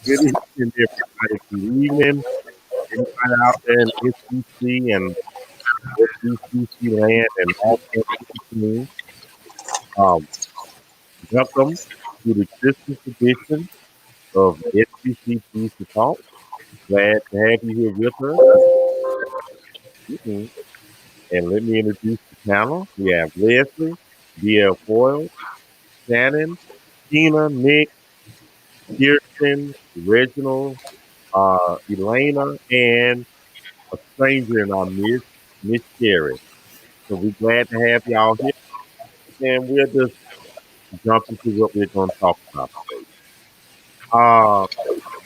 Good evening, everybody. Good evening. Everybody out there in SBC and SBCC land and all that in between. Um, Welcome to the Christmas edition of SBC Food to Talk. Glad to have you here with us. Mhm. And let me introduce the panel. We have Leslie, DL Foyle, Shannon, Tina, Nick, Kirsten, Reginald, Elena, and a stranger in our midst, Miss Sherry. So we're glad to have y'all here, and we'll just jump into what we're going to talk about today. Uh,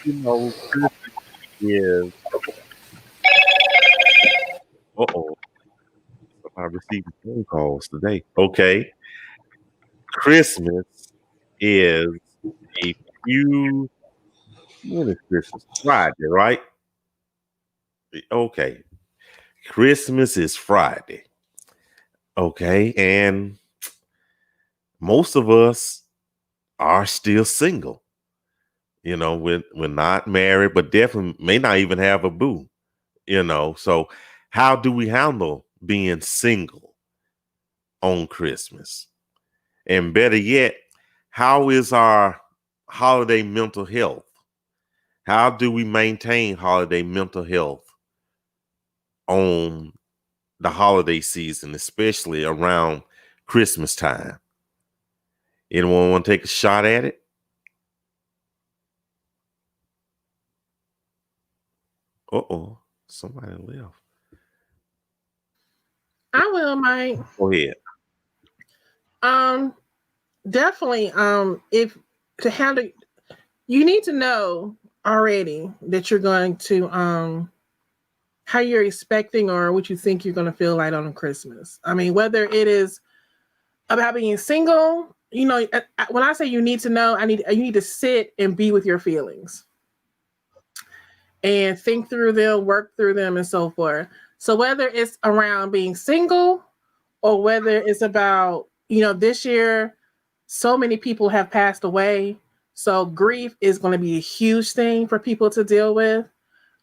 Christmas is, uh-oh, I'm receiving phone calls today. Okay, Christmas is a few, when is Christmas? Friday, right? Okay, Christmas is Friday. Okay, and most of us are still single. We're not married, but definitely may not even have a boo. So how do we handle being single on Christmas? And better yet, how is our holiday mental health? How do we maintain holiday mental health on the holiday season, especially around Christmas time? Anyone want to take a shot at it? Uh-oh, somebody left. I will, Mike. Go ahead. Um, Definitely. If to handle, you need to know already that you're going to how you're expecting or what you think you're going to feel like on Christmas. I mean, whether it is about being single, when I say you need to know, you need to sit and be with your feelings and think through them, work through them, and so forth. So whether it's around being single or whether it's about, this year, so many people have passed away. So grief is going to be a huge thing for people to deal with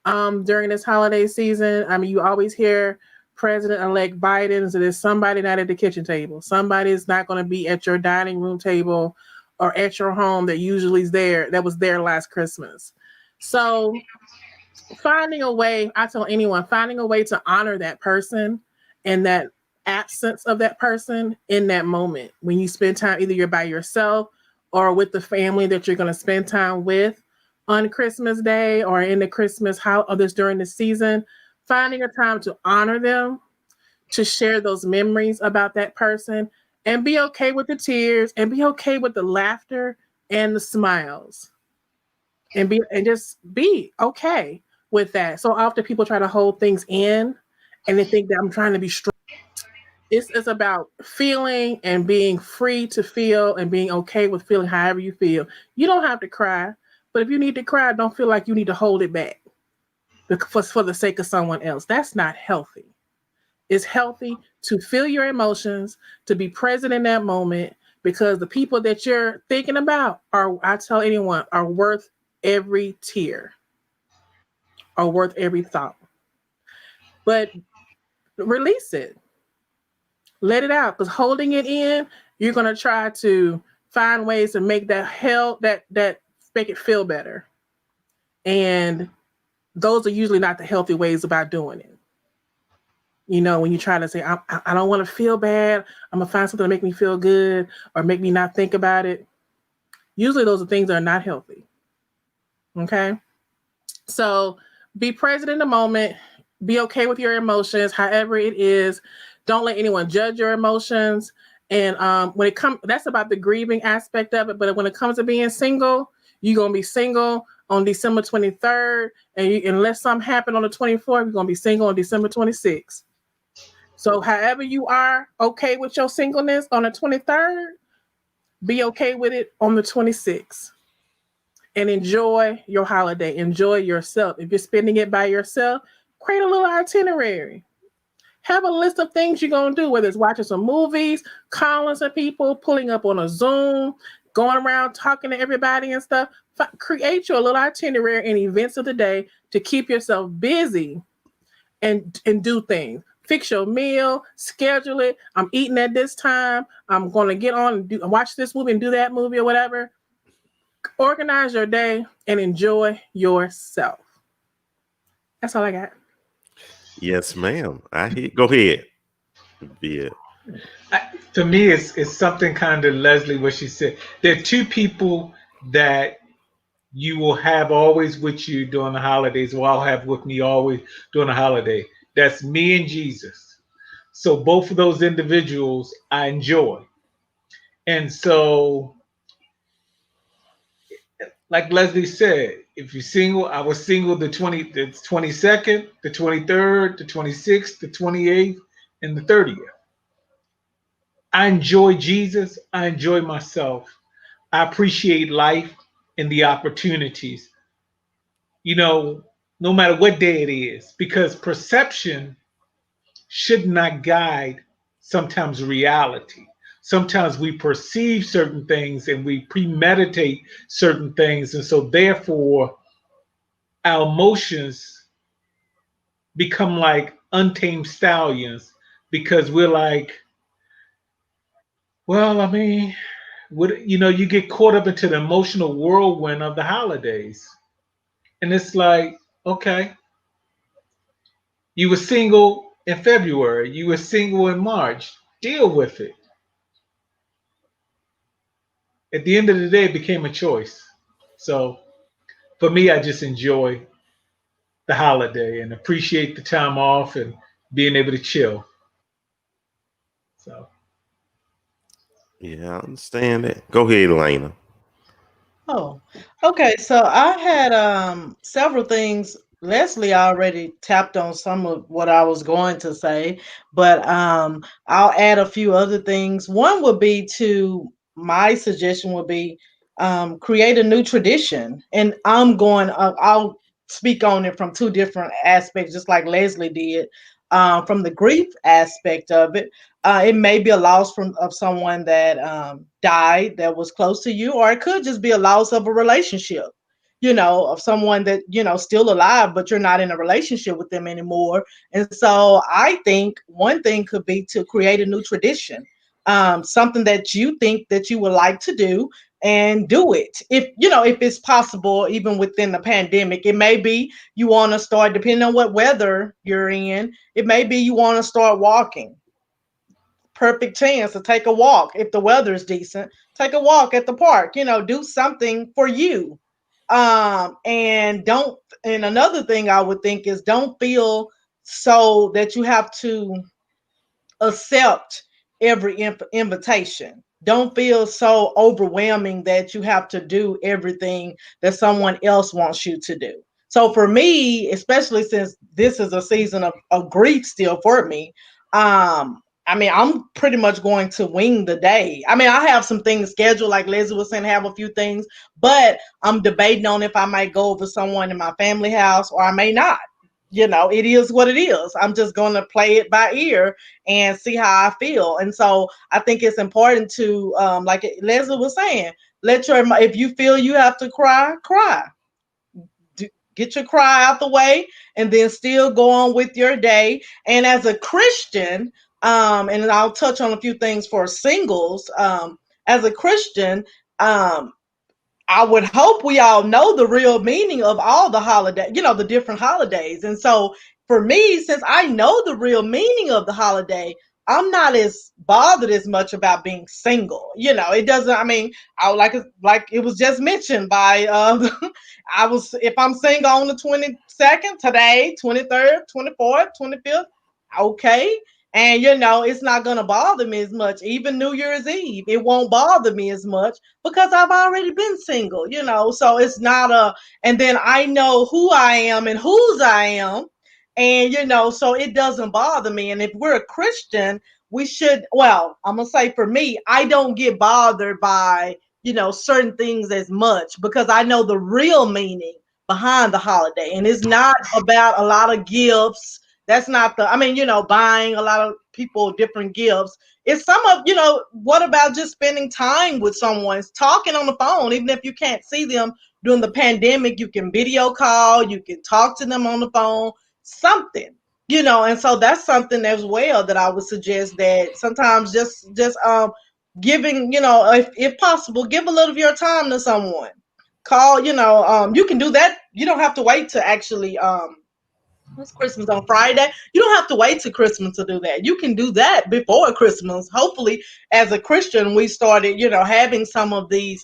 during this holiday season. I mean, you always hear President-elect Biden, so there's somebody not at the kitchen table. Somebody is not going to be at your dining room table or at your home that was there last Christmas. So finding a way, I tell anyone, finding a way to honor that person and that absence of that person in that moment when you spend time, either you're by yourself or with the family that you're going to spend time with on Christmas Day or in the Christmas how others during the season, finding a time to honor them, to share those memories about that person, and be okay with the tears and be okay with the laughter and the smiles and just be okay with that. So often people try to hold things in and they think that I'm trying to be strong. It's about feeling and being free to feel and being okay with feeling however you feel. You don't have to cry, but if you need to cry, don't feel like you need to hold it back for the sake of someone else. That's not healthy. It's healthy to feel your emotions, to be present in that moment, because the people that you're thinking about I tell anyone, are worth every tear, are worth every thought. But release it, let it out, because holding it in, you're gonna try to find ways to make that make it feel better. And those are usually not the healthy ways about doing it. When you try to say, I don't want to feel bad, I'm gonna find something to make me feel good or make me not think about it. Usually those are things that are not healthy. Okay. So be present in the moment, be okay with your emotions, however it is. Don't let anyone judge your emotions. And when it comes, that's about the grieving aspect of it. But when it comes to being single, you're gonna be single on December 23rd, and unless something happened on the 24th, you're gonna be single on December 26th. So however you are okay with your singleness on the 23rd, be okay with it on the 26th. And enjoy your holiday. Enjoy yourself. If you're spending it by yourself, create a little itinerary. Have a list of things you're going to do, whether it's watching some movies, calling some people, pulling up on a Zoom, going around talking to everybody and stuff. Create your little itinerary and events of the day to keep yourself busy and do things. Fix your meal, schedule it. I'm eating at this time. I'm going to get on and watch this movie and do that movie or whatever. Organize your day and enjoy yourself. That's all I got. Yes, ma'am. Go ahead. Yeah. To me, it's something kind of Leslie what she said. There are two people that you will have always with you during the holidays, or I'll have with me always during the holiday. That's me and Jesus. So both of those individuals I enjoy. And so, like Leslie said, if you're single, I was single the 22nd, the 23rd, the 26th, the 28th, and the 30th. I enjoy Jesus. I enjoy myself. I appreciate life and the opportunities. You know, no matter what day it is, because perception should not guide sometimes reality. Sometimes we perceive certain things and we premeditate certain things. And so, therefore, our emotions become like untamed stallions because we're like, well, I mean, you get caught up into the emotional whirlwind of the holidays. And it's like, okay, you were single in February, you were single in March, deal with it. At the end of the day, it became a choice. So for me, I just enjoy the holiday and appreciate the time off and being able to chill. So Yeah, I understand that. Go ahead, Elena. Oh, okay. So I had several things. Leslie already tapped on some of what I was going to say, but I'll add a few other things. One would be to my suggestion would be create a new tradition, and I'll speak on it from two different aspects, just like Leslie did. From the grief aspect of it, it may be a loss of someone that died that was close to you, or it could just be a loss of a relationship, of someone that, still alive, but you're not in a relationship with them anymore. And so I think one thing could be to create a new tradition, something that you think that you would like to do, and do it. If it's possible, even within the pandemic. It may be you want to start, depending on what weather you're in, it may be you want to start walking. Perfect chance to take a walk. If the weather is decent, take a walk at the park. Do something for you. And don't and another thing I would think is, don't feel so that you have to accept every invitation. Don't feel so overwhelming that you have to do everything that someone else wants you to do. So for me, especially since this is a season of grief still for me, I'm pretty much going to wing the day. I mean, I have some things scheduled, like Leslie was saying, have a few things, but I'm debating on if I might go over someone in my family house or I may not. It is what it is. I'm just going to play it by ear and see how I feel. And so I think it's important to, like Leslie was saying, if you feel you have to cry, cry. Get your cry out the way, and then still go on with your day. And as a Christian, and I'll touch on a few things for singles. As a Christian, I would hope we all know the real meaning of all the holiday, the different holidays. And so for me, since I know the real meaning of the holiday, I'm not as bothered as much about being single. It doesn't, I mean, I like it was just mentioned by if I'm single on the 22nd today, 23rd, 24th, 25th, okay. And it's not gonna bother me as much. Even New Year's Eve, it won't bother me as much because I've already been single, So it's not and then I know who I am and whose I am. And so it doesn't bother me. And if we're a Christian, we should, well, I'm gonna say for me, I don't get bothered by, certain things as much, because I know the real meaning behind the holiday. And it's not about a lot of gifts. That's not the, I mean, buying a lot of people different gifts. It's some of, what about just spending time with someone, talking on the phone, even if you can't see them during the pandemic, you can video call, you can talk to them on the phone, something, and so that's something as well that I would suggest, that sometimes just giving, if possible, give a little of your time to someone. Call, you can do that. You don't have to wait to actually it's Christmas on Friday. You don't have to wait to Christmas to do that. You can do that before Christmas. Hopefully, as a Christian, we started, having some of these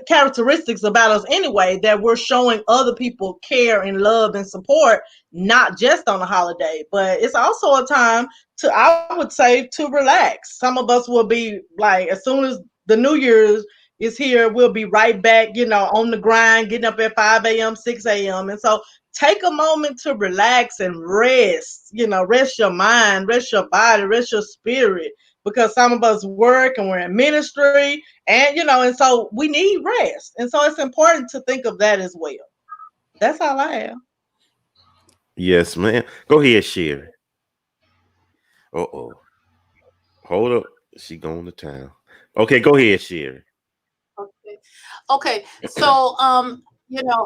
characteristics about us anyway, that we're showing other people care and love and support, not just on a holiday, but it's also a time to, I would say, to relax. Some of us will be like, as soon as the New Year's is here, we'll be right back, on the grind, getting up at 5 a.m., 6 a.m. And so take a moment to relax and rest, rest your mind, rest your body, rest your spirit, because some of us work and we're in ministry, and so we need rest. And so it's important to think of that as well. That's all I have. Yes, man. Go ahead, Sherry. Uh-oh. Hold up. She going to town. Okay, go ahead, Sherry. Okay. Okay. So,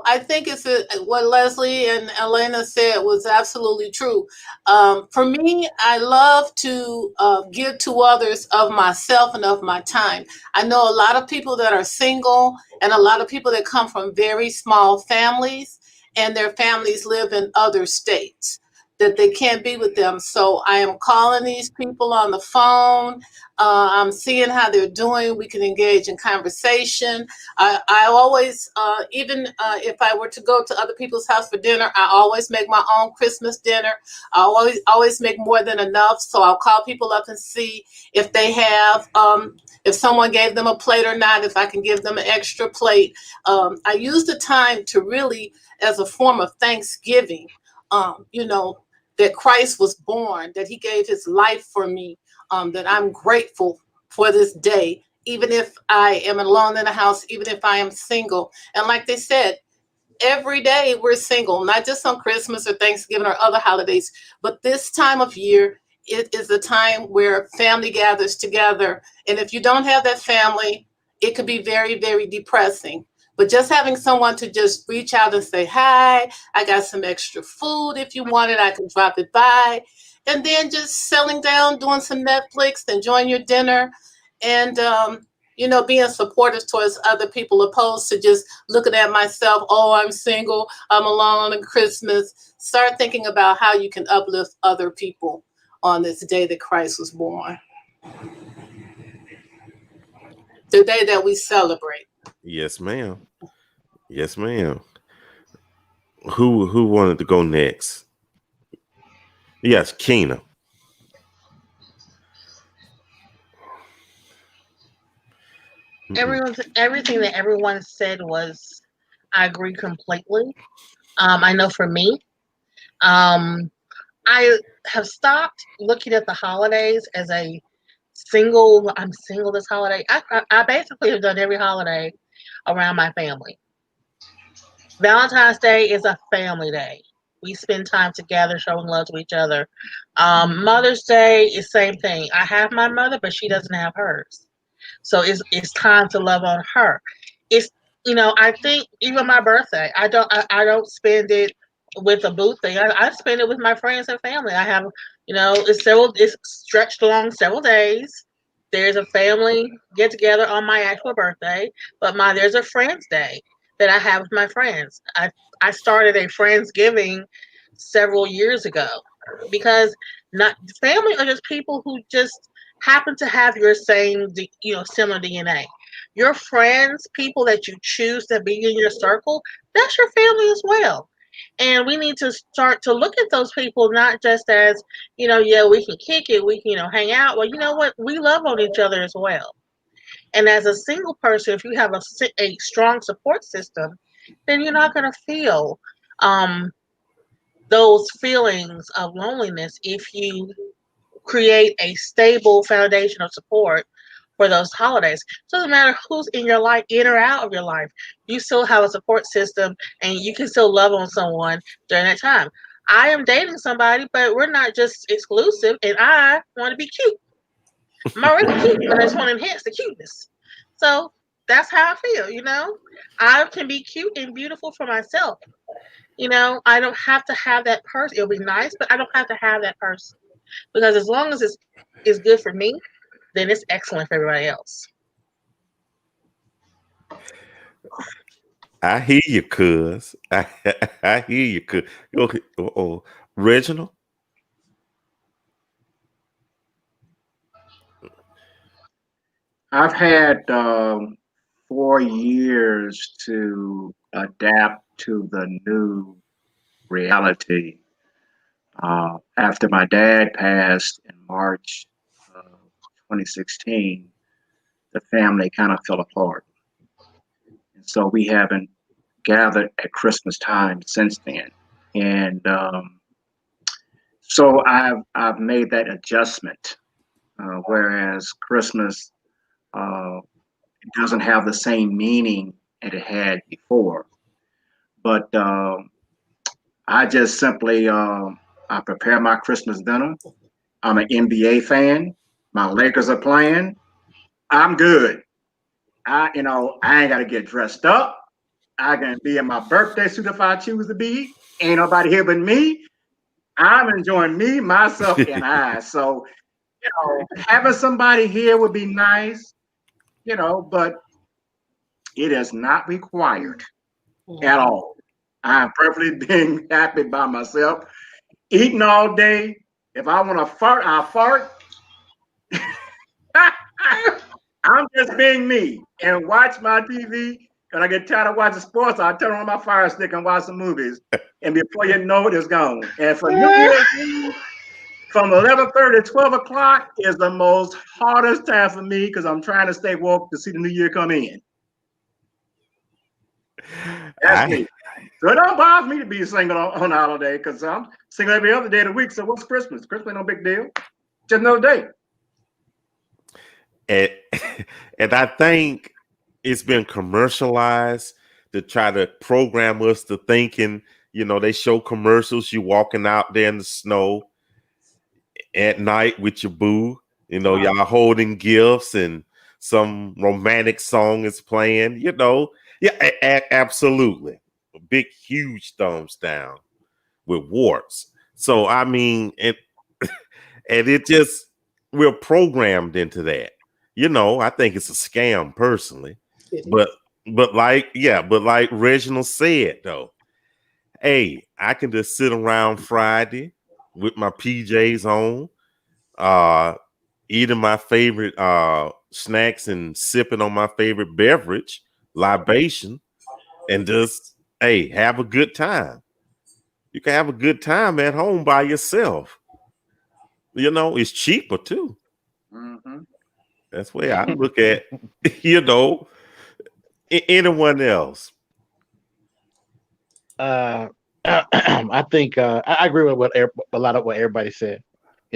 I think what Leslie and Elena said was absolutely true. For me, I love to give to others of myself and of my time. I know a lot of people that are single and a lot of people that come from very small families, and their families live in other states that they can't be with them. So I am calling these people on the phone. I'm seeing how they're doing. We can engage in conversation. I always, even if I were to go to other people's house for dinner, I always make my own Christmas dinner. I always make more than enough. So I'll call people up and see if they have, if someone gave them a plate or not, if I can give them an extra plate. I use the time to really, as a form of thanksgiving, that Christ was born, that he gave his life for me, that I'm grateful for this day, even if I am alone in the house, even if I am single. And like they said, every day we're single, not just on Christmas or Thanksgiving or other holidays, but this time of year, it is a time where family gathers together. And if you don't have that family, it could be very, very depressing. But just having someone to just reach out and say, hi, I got some extra food. If you want it, I can drop it by. And then just settling down, doing some Netflix, enjoying your dinner, and being supportive towards other people, opposed to just looking at myself, oh, I'm single, I'm alone on Christmas. Start thinking about how you can uplift other people on this day that Christ was born, the day that we celebrate. Yes, ma'am. Yes, ma'am. Who wanted to go next? Yes, Keena. Mm-mm. Everything that everyone said was, I agree completely. I know for me, um, I have stopped looking at the holidays as a single. I'm single this holiday. I basically have done every holiday around my family. Valentine's Day is a family day. We spend time together, showing love to each other. Mother's Day is same thing. I have my mother, but she doesn't have hers. So it's time to love on her. It's I think even my birthday, I don't spend it with a booth thing. I spend it with my friends and family. I have it's stretched along several days. There's a family get together on my actual birthday, but there's a friends day that I have with my friends. I started a Friendsgiving several years ago because not family are just people who just happen to have your same similar DNA. Your friends, people that you choose to be in your circle, that's your family as well. And we need to start to look at those people not just as, yeah, we can kick it, we can, hang out. Well, you know what? We love on each other as well. And as a single person, if you have a strong support system, then you're not going to feel um, those feelings of loneliness if you create a stable foundation of support for those holidays. So it doesn't matter who's in your life, in or out of your life, you still have a support system and you can still love on someone during that time. I am dating somebody, but we're not just exclusive, and I want to be cute. I'm already cute, but I just want to enhance the cuteness. So that's how I feel, you know? I can be cute and beautiful for myself. You know, I don't have to have that person. It'll be nice, but I don't have to have that person. Because as long as it's good for me, then it's excellent for everybody else. I hear you, cuz. I hear you, cuz. Okay. Oh, Reginald. I've had 4 years to adapt to the new reality. After my dad passed in March of 2016, the family kind of fell apart. And so we haven't gathered at Christmas time since then. And so I've made that adjustment. Whereas Christmas it doesn't have the same meaning that it had before. But I just simply I prepare my Christmas dinner. I'm an NBA fan. My Lakers are playing. I'm good. I ain't got to get dressed up. I can be in my birthday suit if I choose to be. Ain't nobody here but me. I'm enjoying me, myself, and I. So, having somebody here would be nice, but it is not required at all. I'm perfectly being happy by myself, eating all day. If I want to fart, I'll fart. I'm just being me and watch my TV. When I get tired of watching sports, I turn on my Fire Stick and watch some movies. And before you know it, it's gone. And for New Year's Eve, from 11:30 to 12 o'clock is the most hardest time for me because I'm trying to stay woke to see the new year come in. That's me. So it don't bother me to be single on holiday because I'm single every other day of the week. So what's Christmas? Christmas ain't no big deal. Just another day. And I think it's been commercialized to try to program us to thinking, they show commercials, you walking out there in the snow at night with your boo, y'all holding gifts and some romantic song is playing, Yeah, absolutely. A big, huge thumbs down with warts. So, I mean, and it just, we're programmed into that. I think it's a scam personally. But like Reginald said though, hey, I can just sit around Friday with my PJs on, eating my favorite snacks and sipping on my favorite beverage, libation, and just have a good time. You can have a good time at home by yourself. It's cheaper too. Mm-hmm. That's the way I look at, anyone else. I think I agree with a lot of what everybody said.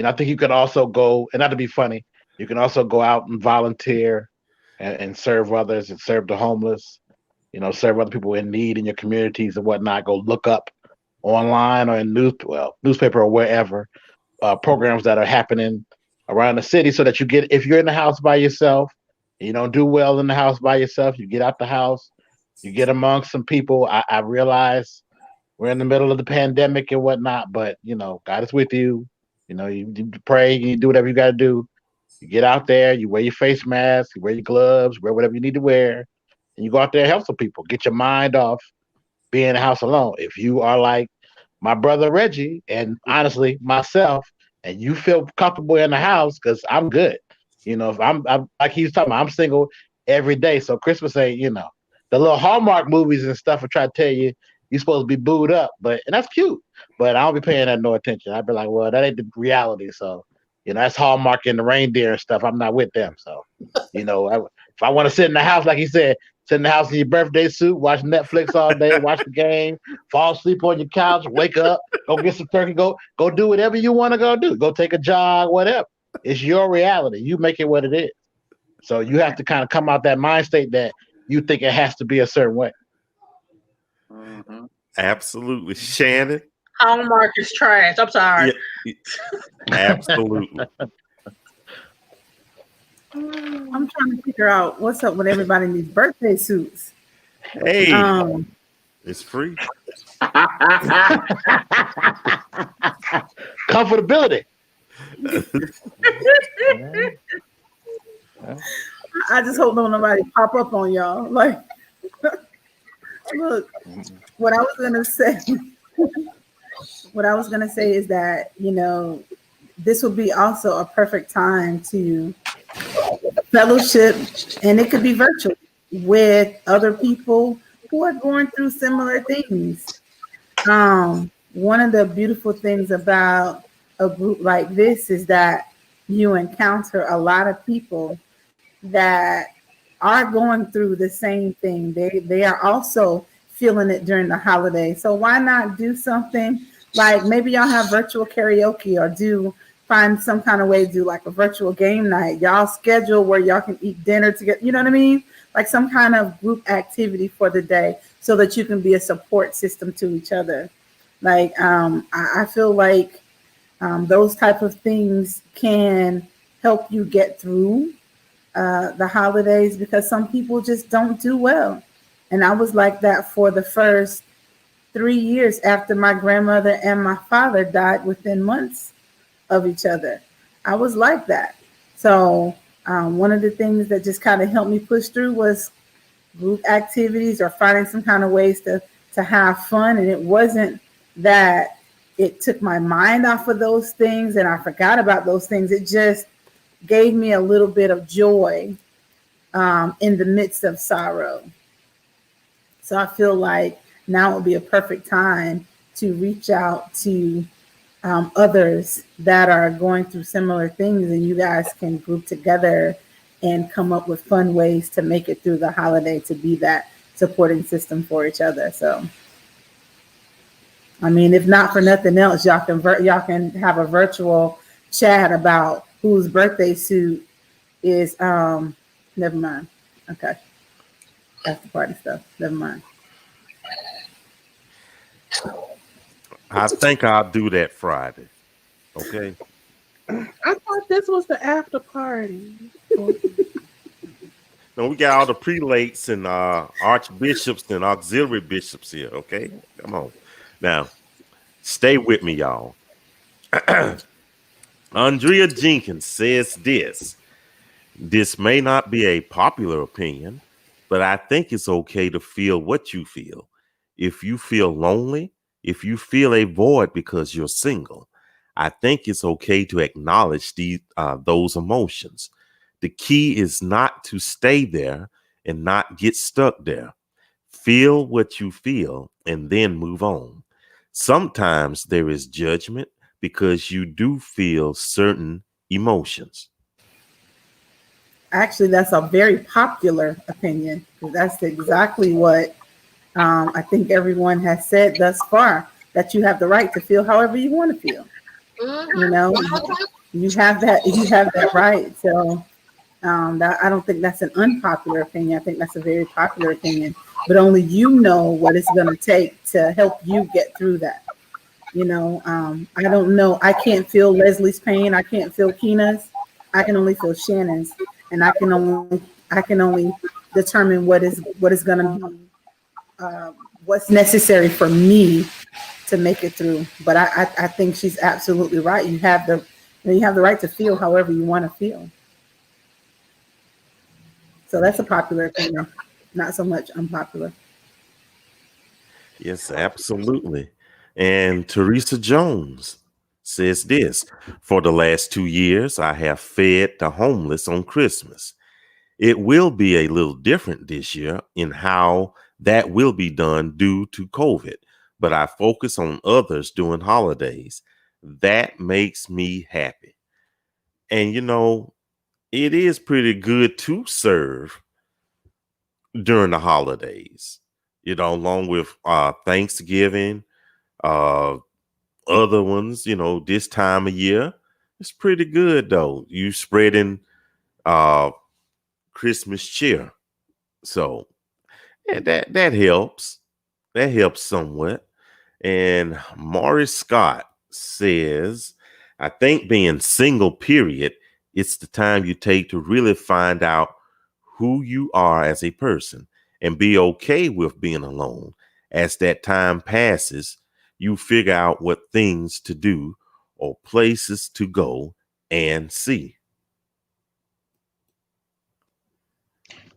I think you can also go, and not to be funny, you can also go out and volunteer and serve others and serve the homeless, serve other people in need in your communities and whatnot. Go look up online or in newspaper or wherever programs that are happening around the city so that if you're in the house by yourself, you don't do well in the house by yourself, you get out the house, you get amongst some people. I realize we're in the middle of the pandemic and whatnot, but God is with you. You pray, you do whatever you got to do. You get out there, you wear your face mask, you wear your gloves, wear whatever you need to wear, and you go out there and help some people. Get your mind off being in the house alone. If you are like my brother Reggie, and honestly myself, and you feel comfortable in the house, because I'm good. If I'm like he's talking about, I'm single every day, so Christmas ain't the little Hallmark movies and stuff will try to tell you you're supposed to be booed up, and that's cute. But I don't be paying that no attention. I'd be like, well, that ain't the reality. So, that's Hallmark and the reindeer and stuff. I'm not with them. So, if I want to sit in the house, like he said, sit in the house in your birthday suit, watch Netflix all day, watch the game, fall asleep on your couch, wake up, go get some turkey, go do whatever you want to go do. Go take a jog, whatever. It's your reality. You make it what it is. So you have to kind of come out that mind state that you think it has to be a certain way. Mm-hmm. Absolutely. Shannon? Hallmark is trash. I'm sorry. Yeah, absolutely. I'm trying to figure out what's up with everybody in these birthday suits. Hey, Um, it's free. Comfortability. I just hope don't nobody pop up on y'all. Like, look, what I was gonna say. What I was gonna say is that this would be also a perfect time to fellowship, and it could be virtual with other people who are going through similar things. One of the beautiful things about a group like this is that you encounter a lot of people that are going through the same thing. They are also feeling it during the holiday. So why not do something like maybe y'all have virtual karaoke, or find some kind of way to do like a virtual game night. Y'all schedule where y'all can eat dinner together. You know what I mean? Like some kind of group activity for the day so that you can be a support system to each other. Like I feel like those type of things can help you get through the holidays, because some people just don't do well. And I was like that for the first 3 years after my grandmother and my father died within months of each other. I was like that. So one of the things that just kind of helped me push through was group activities or finding some kind of ways to have fun. And it wasn't that it took my mind off of those things and I forgot about those things. It just gave me a little bit of joy in the midst of sorrow. So I feel like now would be a perfect time to reach out to others that are going through similar things, and you guys can group together and come up with fun ways to make it through the holiday, to be that supporting system for each other. So, I mean, if not for nothing else, y'all can have a virtual chat about whose birthday suit is. Never mind. Okay, that's the party stuff. Never mind. I think I'll do that Friday. Okay. I thought this was the after party. No, we got all the prelates and archbishops and auxiliary bishops here. Okay. Come on. Now, stay with me, y'all. Andrea Jenkins says this. This may not be a popular opinion, but I think it's okay to feel what you feel. If you feel lonely, if you feel a void because you're single, I think it's okay to acknowledge those emotions. The key is not to stay there and not get stuck there. Feel what you feel and then move on. Sometimes there is judgment because you do feel certain emotions. Actually, that's a very popular opinion. That's exactly what I think everyone has said thus far, that you have the right to feel however you want to feel. You know, you have that right. So I don't think that's an unpopular opinion. I think that's a very popular opinion. But only you know what it's going to take to help you get through that. I don't know. I can't feel Leslie's pain. I can't feel Keena's. I can only feel Shannon's, and I can only determine what is going to be what's necessary for me to make it through. But I think she's absolutely right. You have the right to feel however you want to feel. So that's a popular opinion, not so much unpopular. Yes, absolutely. And Teresa Jones says this. For the last 2 years, I have fed the homeless on Christmas. It will be a little different this year in how that will be done due to COVID, but I focus on others during holidays. That makes me happy. And it is pretty good to serve during the holidays, along with Thanksgiving, other ones, this time of year. It's pretty good though. You spreading Christmas cheer. So yeah, that helps. That helps somewhat. And Morris Scott says, I think being single, period, it's the time you take to really find out who you are as a person and be okay with being alone. As that time passes, you figure out what things to do or places to go and see.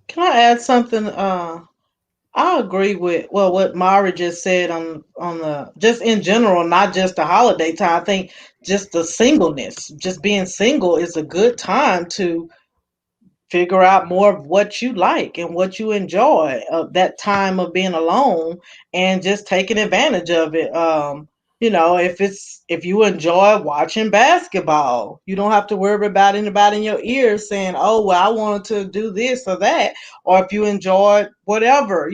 Can I add something? I agree with what Mara just said on the just in general, not just the holiday time. I think just the singleness, just being single is a good time to figure out more of what you like and what you enjoy of that time of being alone and just taking advantage of it. If you enjoy watching basketball, you don't have to worry about anybody in your ears saying, oh, well, I wanted to do this or that. Or if you enjoy whatever,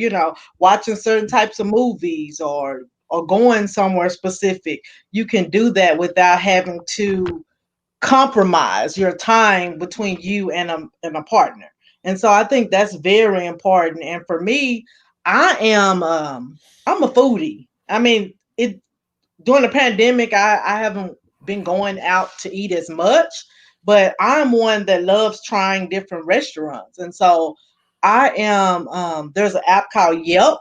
watching certain types of movies or going somewhere specific, you can do that without having to compromise your time between you and a partner. And so I think that's very important. And for me, I'm a foodie. I mean, it during the pandemic, I haven't been going out to eat as much, but I'm one that loves trying different restaurants. And so I am there's an app called Yelp.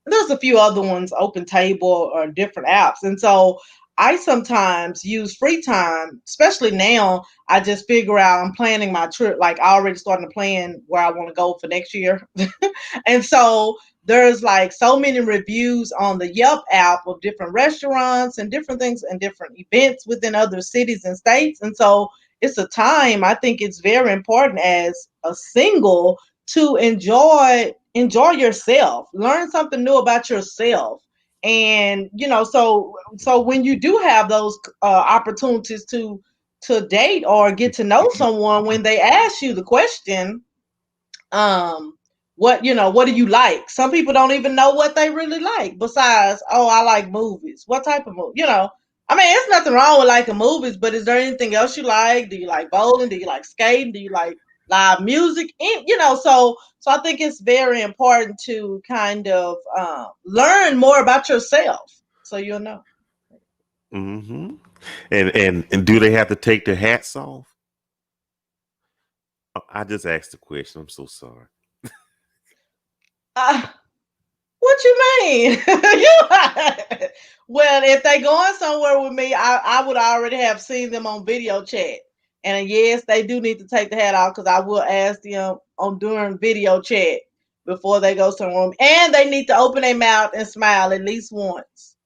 There's a few other ones, Open Table or different apps. And so I sometimes use free time, especially now. I just figure out I'm planning my trip. Like I already starting to plan where I want to go for next year. And so there's like so many reviews on the Yelp app of different restaurants and different things and different events within other cities and states. And so it's a time I think it's very important as a single to enjoy yourself, learn something new about yourself. And so when you do have those opportunities to date or get to know someone, when they ask you the question, what do you like? Some people don't even know what they really like besides, oh, I like movies. What type of movie? I mean, it's nothing wrong with liking movies, but is there anything else you like? Do you like bowling? Do you like skating? Do you like live music? And, so I think it's very important to kind of learn more about yourself so you'll know. Mm-hmm. And do they have to take their hats off? I just asked the question. I'm so sorry. What you mean? Well, if they going somewhere with me, I would already have seen them on video chat. And yes, they do need to take the hat off because I will ask them on during video chat before they go somewhere. And they need to open their mouth and smile at least once.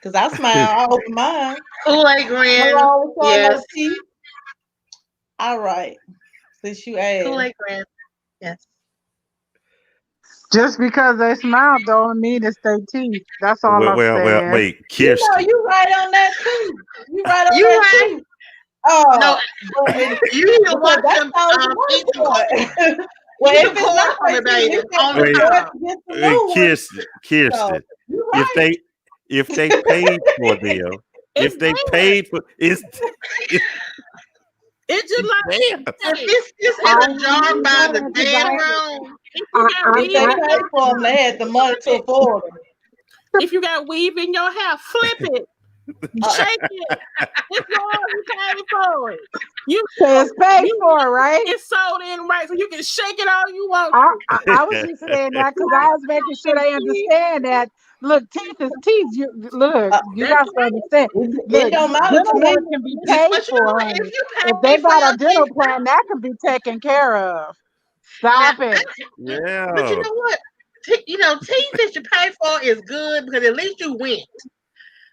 Because I smile, I open mine. Kool-Aid Grand. Yes. All right. Since you asked. Kool-Aid Grand. Yes. Just because they smile don't mean it's their teeth. That's all I'm saying. Well, wait, Kirsten. You right on that too. You right on that too. Oh, no, you need to watch them. Well, if it's not on the baby, Kirsten, if they paid for them, if they paid for it's just like if it's in a jar by the bedroom. If they paid for them, they had the money to afford them. If you got weave in your hair, flip it. Shake it. It's yours. You paid for it. It's paid for, right? It's sold in right, so you can shake it all you want. I was just saying that because I was making sure they understand that. Look, teeth is teeth. You got to understand. It don't matter to me. Can be paid for. If they got a dental plan, that can be taken care of. Stop it. Yeah. But you know what? Teeth that you pay for is good because at least you went.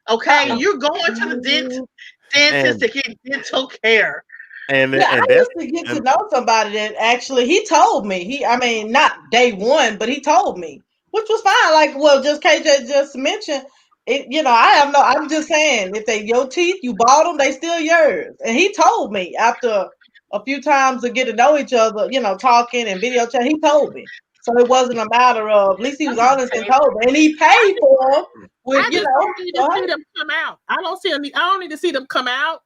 Okay, you're going to the dentist to get dental care. I used to get to know somebody that actually he told me. Not day one, but he told me, which was fine. Like, well, just KJ just mentioned it. I'm just saying, if they your teeth, you bought them, they still yours. And he told me after a few times to get to know each other, talking and video chat. He told me. So it wasn't a matter of, at least he was honest and told me, and he paid for them. I just don't need to see them come out. I don't need to see them come out.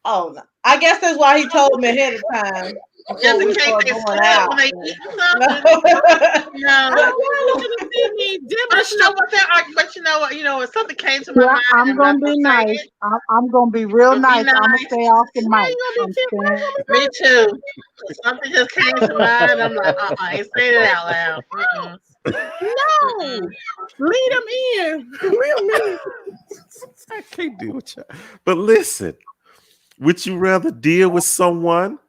Oh no! I guess that's why he told me ahead of time. Just in case they going out. When they eat something. No. But you if something came to my Yeah, mind, I'm I'm not gonna gonna be say nice. it. I'm gonna be real But be nice. I'm gonna nice. stay off the Why mic. you gonna I'm be Tiff? Why staying. you gonna Me too. Something just came to mind. I'm like, I ain't saying it out loud. be no? Lead them in. Lead them in. I can't deal with you. But listen, would you rather deal with someone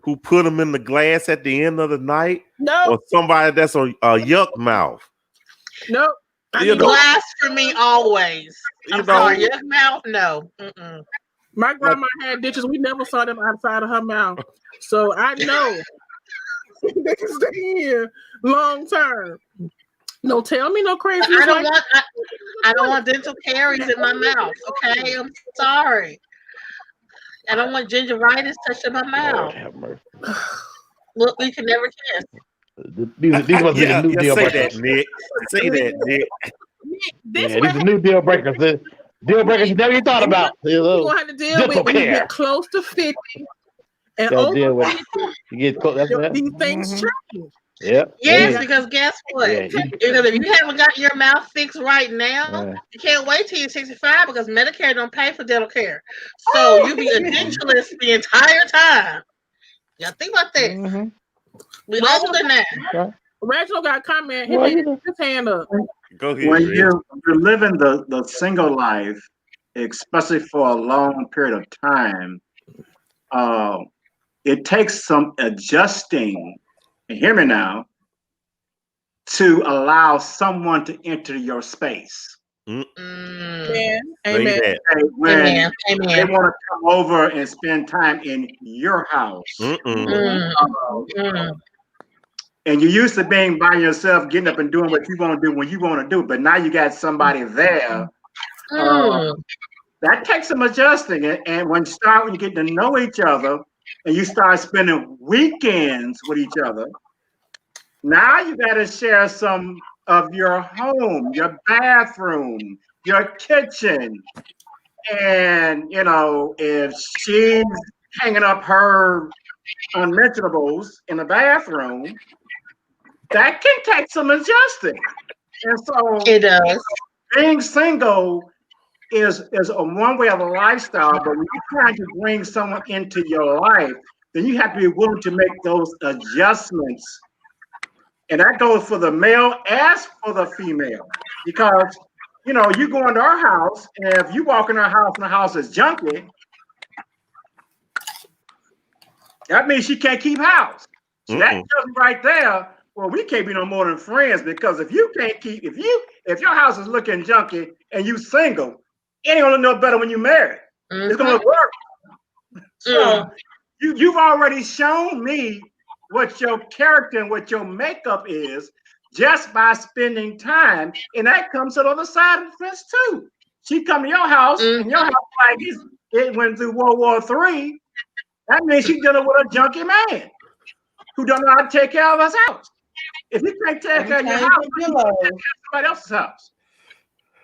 who put them in the glass at the end of the night, No, or somebody that's a yuck mouth? no. I You need know, Glass for me always. you I'm know, sorry. Your mouth, no. Mm-mm. my grandma had ditches. We never saw them outside of her mouth. So I know they can stay in long term. No, tell me no I craziness don't like want. I don't want dental caries in my mouth. Okay, I'm sorry. I don't want gingivitis touching my Lord mouth. have mercy. Look, we can never kiss. These must be the new deal say breakers. that, Nick. Say that, Nick. this. Yeah, What these are new deal breakers. The deal breakers you never even thought and about. you're gonna have to deal with Dental when you care. get close to 50 and Gotta over deal with 50. you get close. That's that. These things Mhm. change. Yep. Yes, Hey, because guess what? yeah. If you haven't got your mouth fixed right now, Uh, you can't wait till you're 65 because Medicare don't pay for dental care. So you'll be a dentalist the entire time. You gotta think about this. mhm. We older now. Okay. Reginald got a comment. Well, you know. His hand up. Go ahead, When Reg. you're living the single life, especially for a long period of time, uh, it takes some adjusting, and hear me now, to allow someone to enter your space. Mm. Amen. Say Amen. that. Okay, when Amen. they Amen. want to come over and spend time in your house. Mm-mm. Mm. And you're used to being by yourself, getting up and doing what you want to do when you want to do, but now you got somebody there. Mm. That takes some adjusting. And when you get to know each other and you start spending weekends with each other, now you got to share some of your home, your bathroom, your kitchen. And, if she's hanging up her unmentionables in the bathroom, that can take some adjusting. And so It does. being single is a one way of a lifestyle, but when you're trying to bring someone into your life, then you have to be willing to make those adjustments. And that goes for the male as for the female. Because you go into our house, and if you walk in our house and the house is junky, that means she can't keep house. So that tells you right there, well, we can't be no more than friends, because if you can't keep, if your house is looking junky and you single, it ain't gonna look no better when you married. It's gonna look worse. So you've already shown me what your character and what your makeup is just by spending time, and that comes to the other side of the fence too. She come to your house, and your house like it went through World War III. That means she's dealing with a junkie man who don't know how to take care of his house. If you can't take care of your house, you can't take care of somebody else's house.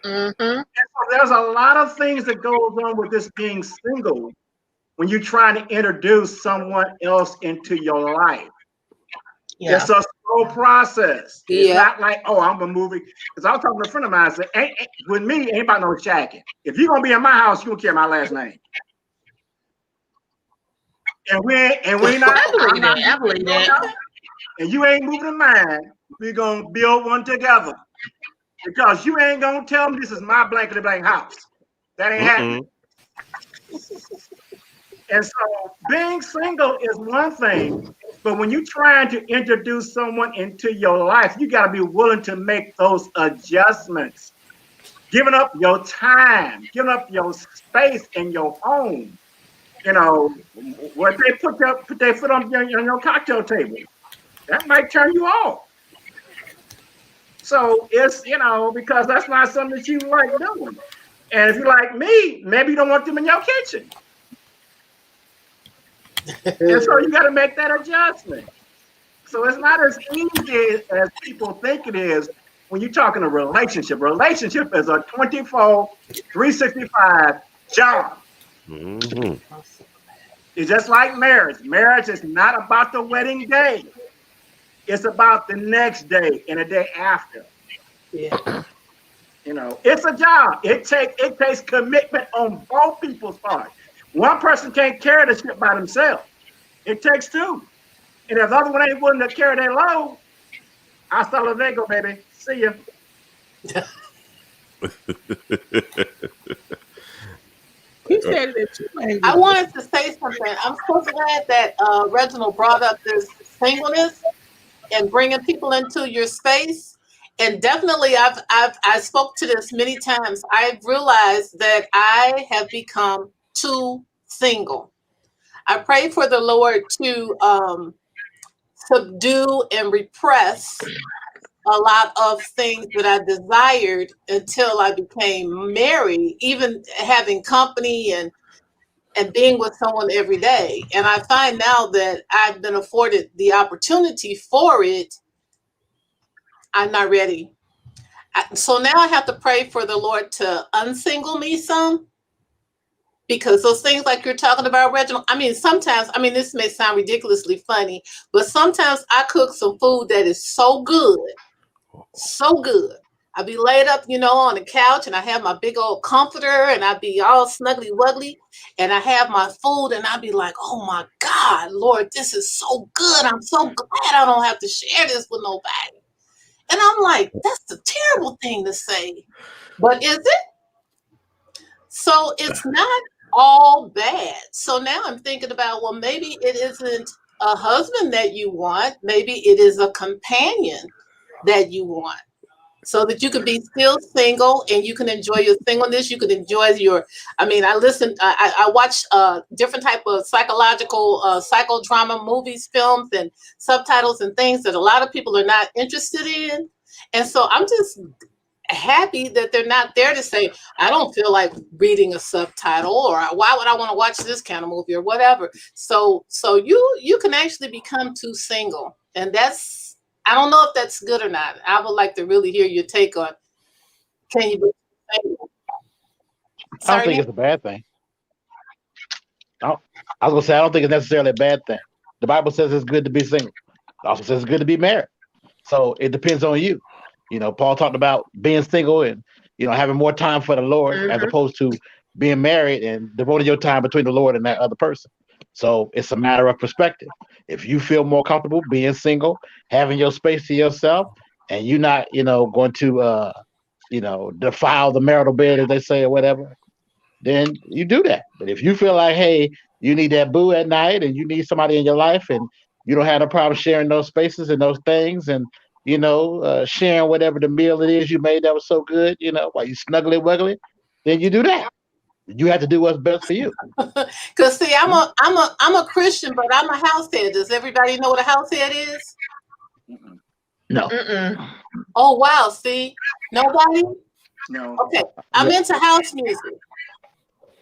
And so there's a lot of things that goes on with this being single when you're trying to introduce someone else into your life. Yeah. It's a slow process. It's Yeah. not like, oh, I'm gonna move it. Because I was talking to a friend of mine, said, with me, ain't about no shacking. If you're gonna be in my house, you gonna carry my last name. And we not. I believe that. And you ain't moving in mine. We're gonna build one together. Because you ain't gonna tell me this is my blankety blank house. That ain't happening. And so being single is one thing, but when you're trying to introduce someone into your life, you got to be willing to make those adjustments. Giving up your time, giving up your space in your home. What they put their foot on your cocktail table, that might turn you off. So it's, because that's not something that you like doing. And if you like me, maybe you don't want them in your kitchen. And so you got to make that adjustment. So it's not as easy as people think it is when you're talking a relationship. Relationship is a 24, 365 job. It's just like marriage. Marriage is not about the wedding day. It's about the next day and the day after. Yeah. It's a job. It takes commitment on both people's part. One person can't carry the ship by themselves. It takes two. And if the other one ain't willing to carry that load, hasta luego, baby. See ya. He said that too. I wanted to say something. I'm so glad that Reginald brought up this singleness and bringing people into your space. And definitely, I spoke to this many times. I've realized that I have become too single. I pray for the Lord to subdue and repress a lot of things that I desired until I became married, even having company and being with someone every day. And I find now that I've been afforded the opportunity for it, I'm not ready. So now I have to pray for the Lord to unsingle me some, because those things like you're talking about, Reginald, sometimes, this may sound ridiculously funny, but sometimes I cook some food that is so good. I'll be laid up, on the couch, and I have my big old comforter, and I'll be all snuggly wuggly, and I have my food, and I'll be like, oh my God, Lord, this is so good. I'm so glad I don't have to share this with nobody. And I'm like, that's a terrible thing to say. But is it? So it's not all bad. So now I'm thinking about, well, maybe it isn't a husband that you want. Maybe it is a companion that you want, so that you can be still single and you can enjoy your singleness. You can enjoy your, I watch different type of psychological, psychodrama movies, films, and subtitles and things that a lot of people are not interested in. And so I'm just happy that they're not there to say, I don't feel like reading a subtitle, or why would I want to watch this kind of movie or whatever. So you can actually become too single. And I don't know if that's good or not. I would like to really hear your take on, can you be single? I don't think it's a bad thing. I was going to say, I don't think it's necessarily a bad thing. The Bible says it's good to be single. It also says it's good to be married. So it depends on you. Paul talked about being single and, having more time for the Lord as opposed to being married and devoting your time between the Lord and that other person. So it's a matter of perspective. If you feel more comfortable being single, having your space to yourself, and you're not, going to, defile the marital bed, as they say, or whatever, then you do that. But if you feel like, hey, you need that boo at night and you need somebody in your life and you don't have a problem sharing those spaces and those things and, sharing whatever the meal it is you made that was so good, while you snuggly wuggly, then you do that. You have to do what's best for you. Because see, I'm a Christian, but I'm a househead. Does everybody know what a househead is? No. Oh wow, see, nobody. No. Okay, I'm into house music.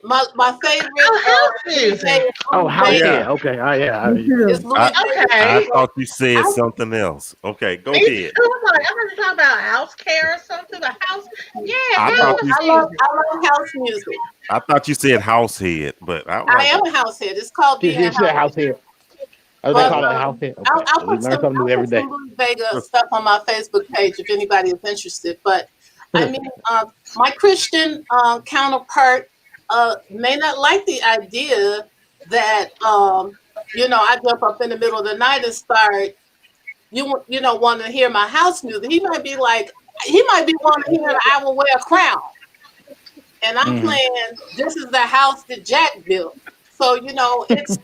My favorite house music. House, yeah. Okay. Yeah. It's Louis I thought you said something else. Okay, go ahead. I'm going to talk about house care or something. A house, yeah. I love house music. I thought you said house head, but I am a house head. It's called being a house head. They call it a house head. Okay. I'll put some Louis Vega stuff on my Facebook page if anybody is interested. But my Christian counterpart may not like the idea that I jump up in the middle of the night and start want to hear my house music. He might be wanting to hear I Will Wear a Crown. And I'm playing This Is the House That Jack Built. So, it's...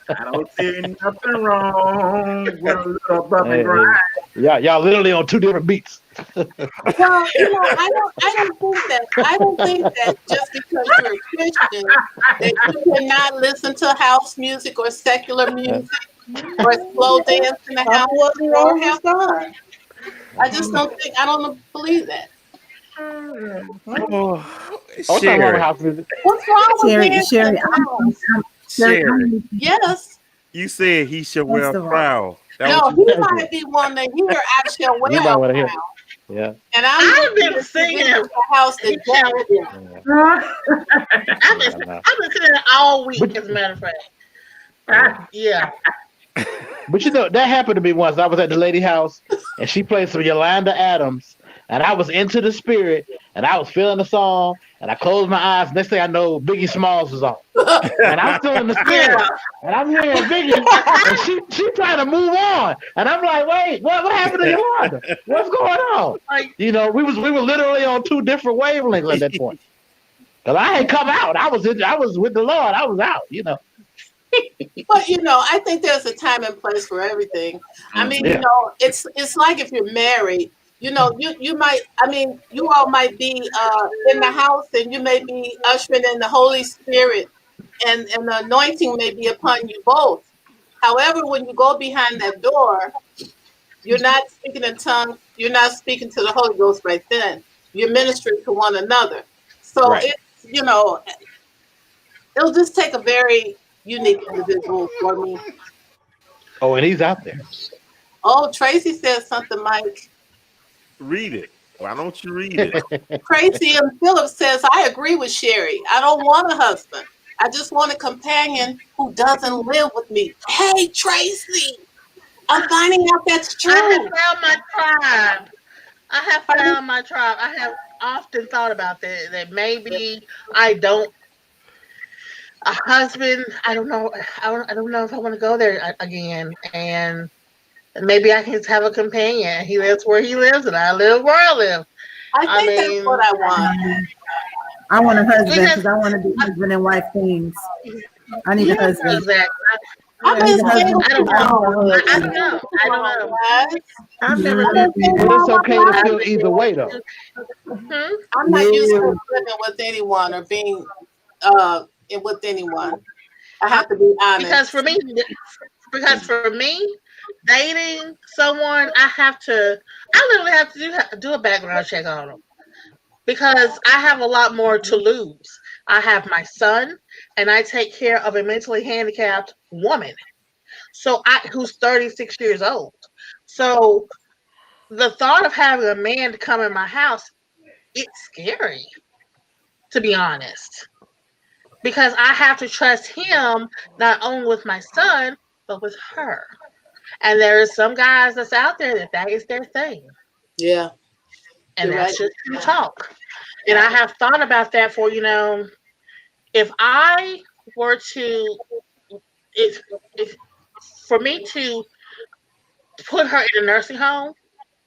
I don't see nothing wrong with a little bumpy grind. Yeah, y'all literally on two different beats. Well, I don't think that just because you're a Christian that you cannot listen to house music or secular music or slow dance in the house or have fun. I don't believe that. Sherry. What's wrong with Sherry, Yes. You said he should wear a crown. No, he might be one that hear I shall wear a crown. Yeah. And I've been singing the house that I've been singing it all week, as a matter of fact. Yeah. But that happened to me once. I was at the lady house and she played some Yolanda Adams and I was into the spirit, and I was feeling the song, and I closed my eyes. Next thing I know, Biggie Smalls was on, and I'm still in the spirit, and I'm hearing Biggie, and she trying to move on, and I'm like, wait, what happened to Yolanda? What's going on? You know, we were literally on two different wavelengths at that point. Cause I had come out, I was with the Lord, I was out, you know. But you know, I think there's a time and place for everything. I mean, you know, it's like if you're married, you know, you might, I mean, you all might be in the house and you may be ushering in the Holy Spirit, and the anointing may be upon you both. However, when you go behind that door, you're not speaking in tongues, you're not speaking to the Holy Ghost right then. You're ministering to one another. So Right. it's, you know, it'll just take a very unique individual for me. Oh, and he's out there. Oh, Tracy says something, Mike. Read it. Why don't you read it? Tracy and Phillips says, I agree with Sherry. I don't want a husband. I just want a companion who doesn't live with me. Hey, Tracy, I'm finding out that's true. I have found my tribe. I have often thought about that maybe I don't. A husband, I don't know. I don't know if I want to go there again. And maybe I can just have a companion. He lives where he lives, and I live where I live. I think that's what I want. I want a husband because I want to do husband and wife things. I need a husband. Exactly. I've been single. I don't know. I've never But it's okay to feel either way, though. I'm not used to living with anyone or being with anyone. I have to be honest. Because for me, dating someone, I literally have to do a background check on them because I have a lot more to lose. I have my son, and I take care of a mentally handicapped woman, who's 36 years old. So the thought of having a man to come in my house, it's scary, to be honest. Because I have to trust him not only with my son, but with her. And there are some guys that's out there that is their thing. Yeah. And that's just true talk. And I have thought about that for, if I were to, if for me to put her in a nursing home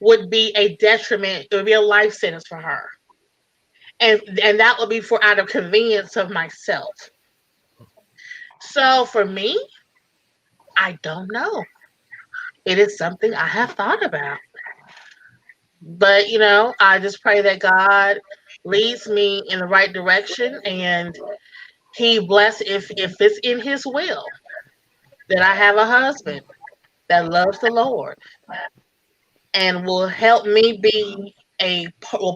would be a detriment. It would be a life sentence for her. And that would be for out of convenience of myself. So for me, I don't know. It is something I have thought about. But I just pray that God leads me in the right direction, and He bless if it's in His will that I have a husband that loves the Lord and will help me be a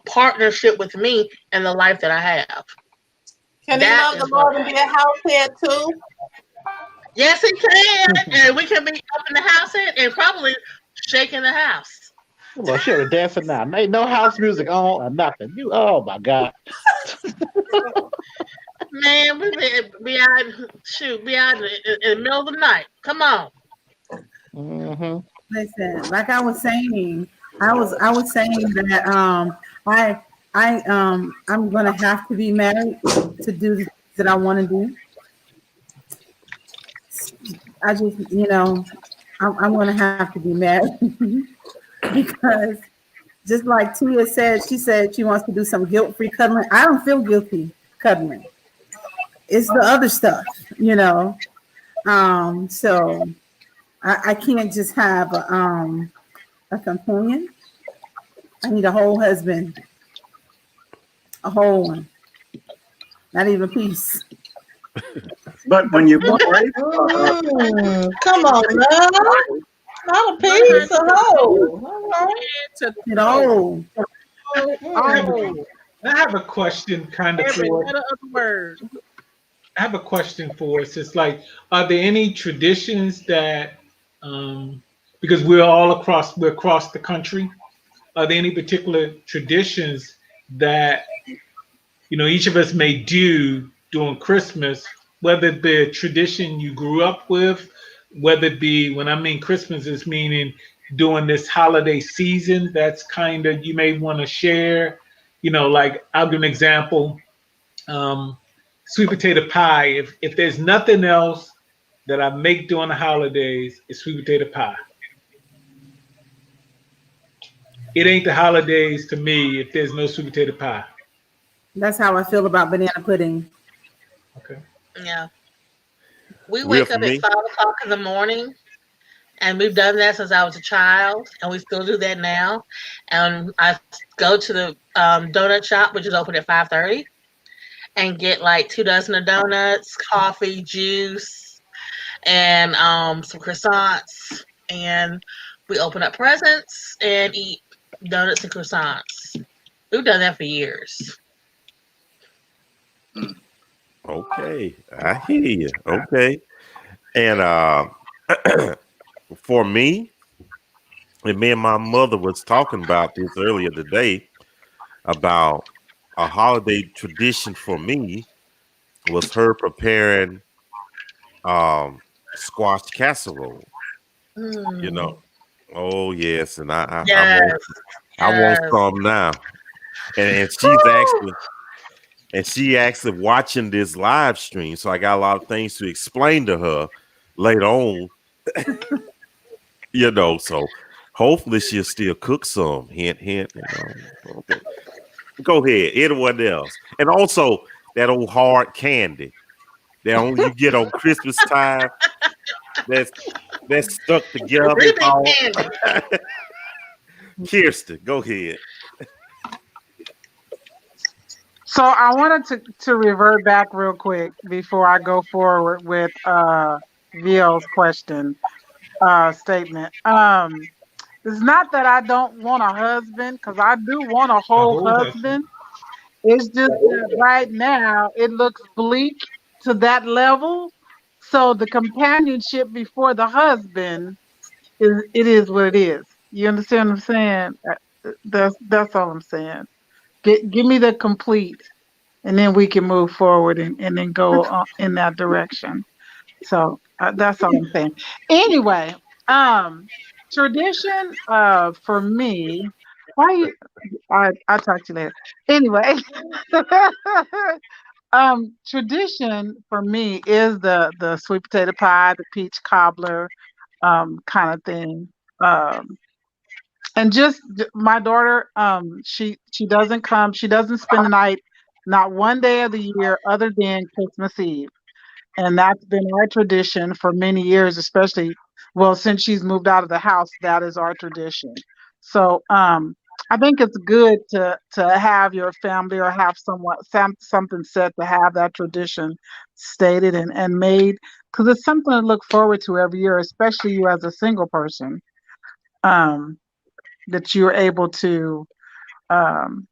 partnership with me in the life that I have. Can he love the Lord and be a househead too? Yes, he can. And we can be up in the house and probably shaking the house. Well, Sherry dancing now. Ain't no house music on or nothing. Oh my God. Man, we be out in the middle of the night. Come on. Mm-hmm. Listen, like I was saying, I was saying that I'm gonna have to be married to do the things that I want to do. I just I'm gonna have to be married because just like Tia said, she said she wants to do some guilt-free cuddling. I don't feel guilty cuddling. It's the other stuff, So I can't just have a companion. I need a whole husband, a whole one, not even a piece. But when you pray, come on, love. Not a piece, a whole. No. I have a question kind of Every for letter of the word. I have a question for us. It's like, are there any traditions that because we're across the country, are there any particular traditions that each of us may do during Christmas, whether the tradition you grew up with, whether it be, when I mean Christmas, is meaning during this holiday season that's kind of you may want to share? Like I'll give an example. Um, Sweet potato pie. If there's nothing else that I make during the holidays, it's sweet potato pie. It ain't the holidays to me if there's no sweet potato pie. That's how I feel about banana pudding. Okay. Yeah. We Real wake for up at me. 5 o'clock in the morning, and we've done that since I was a child, and we still do that now. And I go to the donut shop, which is open at 5:30, and get like 2 dozen of donuts, coffee, juice, and some croissants. And we open up presents and eat donuts and croissants. We've done that for years. Okay, I hear you. Okay, and for me, and me and my mother was talking about this earlier today about a holiday tradition for me was her preparing squash casserole. You Mm. know, oh yes, and Yes, I want yes. some now, and Woo! she actually watching this live stream, so I got a lot of things to explain to her later on. So hopefully she'll still cook some. Hint, hint. Okay. Go ahead. Anyone else? And also that old hard candy that only you get on Christmas time. That's stuck together. Ribbon candy. Kirsten, go ahead. So I wanted to revert back real quick before I go forward with Vio's question statement. It's not that I don't want a husband, because I do want a A whole whole husband. husband. It's just that right now it looks bleak to that level. So the companionship before the husband is what it is. You understand what I'm saying? That's all I'm saying. Give me the complete, and then we can move forward and then go in that direction. So that's all I'm saying. Anyway, tradition for me. Why you? I'll talk to you later. Anyway, tradition for me is the sweet potato pie, the peach cobbler, kind of thing. And just my daughter, she doesn't spend the night, not one day of the year other than Christmas Eve. And that's been our tradition for many years, especially, well, since she's moved out of the house, that is our tradition. So I think it's good to have your family or have something set to have that tradition stated and made, because it's something to look forward to every year, especially you as a single person, um, that you're able to um,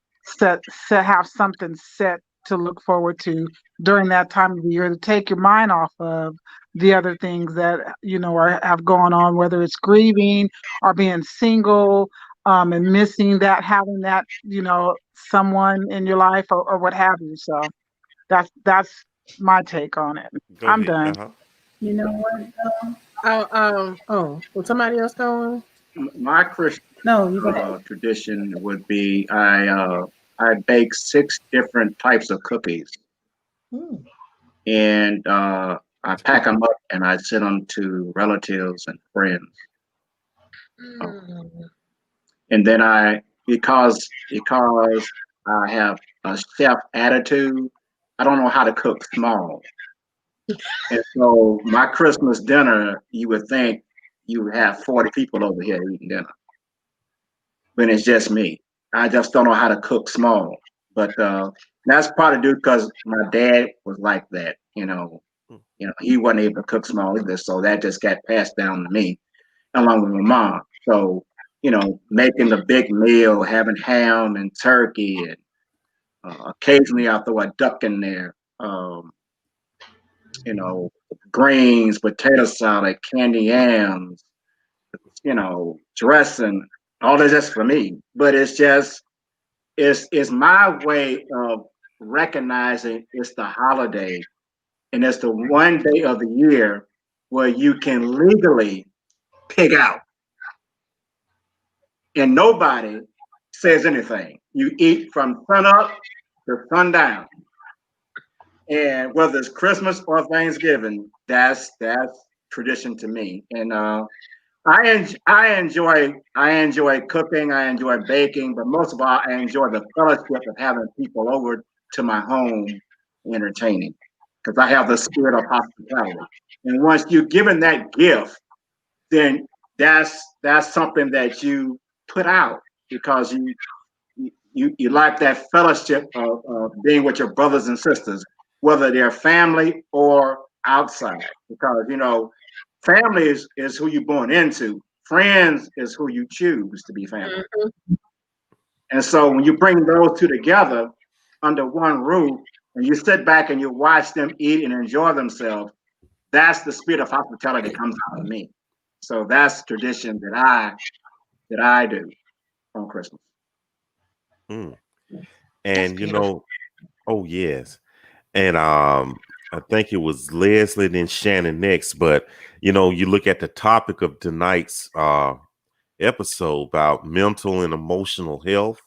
have something set to look forward to during that time of the year, to take your mind off of the other things that have gone on, whether it's grieving or being single, and missing that, having that someone in your life, or what have you. So that's my take on it. Go I'm ahead. done. Uh-huh. You know what? Was somebody else going? My Christian No, you go ahead. tradition would be I bake 6 different types of cookies, Hmm. and I pack them up and I send them to relatives and friends. Uh, Mm. and then because I have a chef attitude, I don't know how to cook small. And so my Christmas dinner, you would think you would have 40 people over here eating dinner, when it's just me. I just don't know how to cook small. But that's probably due because my dad was like that. He wasn't able to cook small either, so that just got passed down to me along with my mom. So making the big meal, having ham and turkey, and occasionally I'll throw a duck in there. You know, greens, potato salad, candy yams, dressing. All of this for me, but it's my way of recognizing it's the holiday, and it's the one day of the year where you can legally pig out. and nobody says anything. You eat from sun up to sundown. And whether it's Christmas or Thanksgiving, that's tradition to me. And I enjoy cooking, I enjoy baking, but most of all, I enjoy the fellowship of having people over to my home entertaining, because I have the spirit of hospitality. And once you're given that gift, then that's something that you put out, because you like that fellowship of being with your brothers and sisters, whether they're family or outside, because family is who you're born into. Friends is who you choose to be family. Mhm. And so when you bring those two together under one roof, and you sit back and you watch them eat and enjoy themselves, that's the spirit of hospitality that comes out of me. So that's tradition that I do on Christmas. Mm. That's And beautiful. oh yes. And I think it was Leslie then Shannon next, but you look at the topic of tonight's episode about mental and emotional health